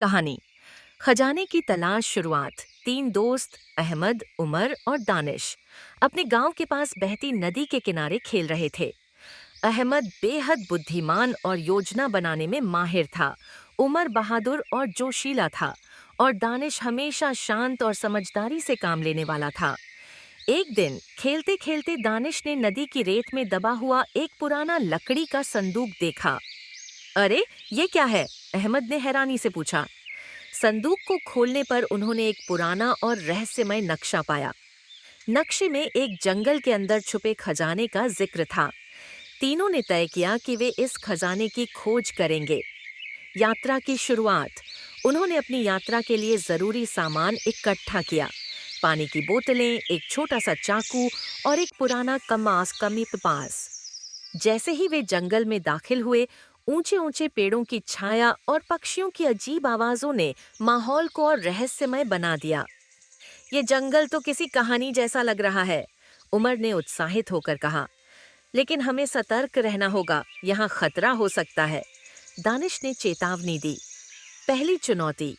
कहानी खजाने की तलाश शुरुआत। तीन दोस्त अहमद, उमर और दानिश अपने गांव के पास बहती नदी के किनारे खेल रहे थे। अहमद बेहद बुद्धिमान और योजना बनाने में माहिर था। उमर बहादुर और जोशीला था और दानिश हमेशा शांत और समझदारी से काम लेने वाला था। एक दिन खेलते खेलते दानिश ने नदी की रेत में दबा हुआ एक पुराना लकड़ी का संदूक देखा। अरे, ये क्या है? अहमद ने हैरानी से पूछा। संदूक को खोलने पर उन्होंने एक पुराना और रहस्यमय नक्शा पाया। नक्शे में एक जंगल के अंदर छुपे खजाने का जिक्र था। तीनों ने तय किया कि वे इस खजाने की खोज करेंगे। यात्रा की शुरुआत। उन्होंने अपनी यात्रा के लिए जरूरी सामान इकट्ठा किया। पानी की बोतलें, एक छोटा सा चाकू और एक पुराना कमीज। जैसे ही वे जंगल में दाखिल हुए, ऊंचे ऊंचे पेड़ों की छाया और पक्षियों की अजीब आवाजों ने माहौल को और रहस्यमय बना दिया। ये जंगल तो किसी कहानी जैसा लग रहा है, उमर ने उत्साहित होकर कहा। लेकिन हमें सतर्क रहना होगा, यहाँ खतरा हो सकता है, दानिश ने चेतावनी दी। पहली चुनौती।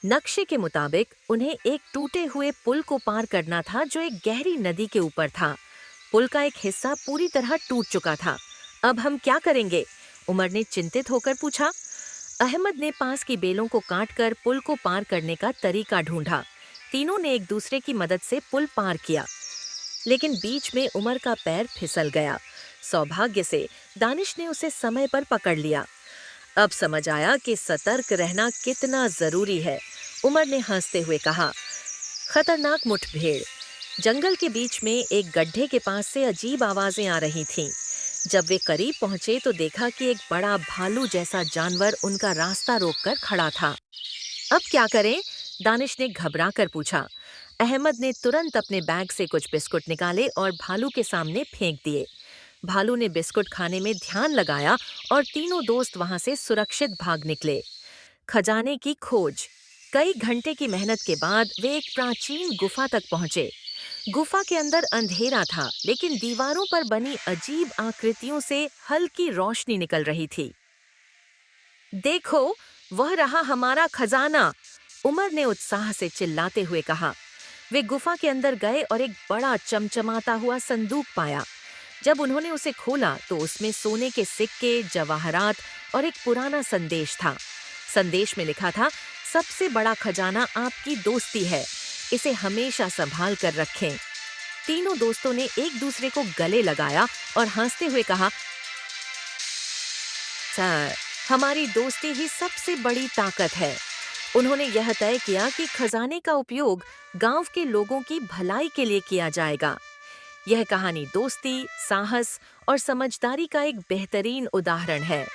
नक्शे के मुताबिक उन्हें एक टूटे हुए पुल को पार करना था जो एक गहरी नदी के ऊपर था। पुल का एक हिस्सा पूरी तरह टूट चुका था। अब हम क्या करेंगे? उमर ने चिंतित होकर पूछा। अहमद ने पास की बेलों को काटकर पुल को पार करने का तरीका ढूंढा। तीनों ने एक दूसरे की मदद से पुल पार किया, लेकिन बीच में उमर का पैर फिसल गया। सौभाग्य से दानिश ने उसे समय पर पकड़ लिया। अब समझ आया कि सतर्क रहना कितना जरूरी है, उमर ने हंसते हुए कहा। खतरनाक मुठभेड़। जंगल के बीच में एक गड्ढे के पास से अजीब आवाजें आ रही थीं। जब वे करीब पहुंचे तो देखा कि एक बड़ा भालू जैसा जानवर उनका रास्ता रोककर खड़ा था। अब क्या करें? दानिश ने घबरा कर पूछा। अहमद ने तुरंत अपने बैग से कुछ बिस्कुट निकाले और भालू के सामने फेंक दिए। भालू ने बिस्कुट खाने में ध्यान लगाया और तीनों दोस्त वहां से सुरक्षित भाग निकले। खजाने की खोज। कई घंटे की मेहनत के बाद वे एक प्राचीन गुफा तक पहुंचे। गुफा के अंदर अंधेरा था, लेकिन दीवारों पर बनी अजीब आकृतियों से हल्की रोशनी निकल रही थी। देखो, वह रहा हमारा खजाना, उमर ने उत्साह से चिल्लाते हुए कहा। वे गुफा के अंदर गए और एक बड़ा चमचमाता हुआ संदूक पाया। जब उन्होंने उसे खोला तो उसमें सोने के सिक्के, जवाहरात और एक पुराना संदेश था। संदेश में लिखा था, सबसे बड़ा खजाना आपकी दोस्ती है, इसे हमेशा संभाल कर रखें। तीनों दोस्तों ने एक दूसरे को गले लगाया और हंसते हुए कहा, सर, हमारी दोस्ती ही सबसे बड़ी ताकत है। उन्होंने यह तय किया कि खजाने का उपयोग गांव के लोगों की भलाई के लिए किया जाएगा। यह कहानी दोस्ती, साहस और समझदारी का एक बेहतरीन उदाहरण है।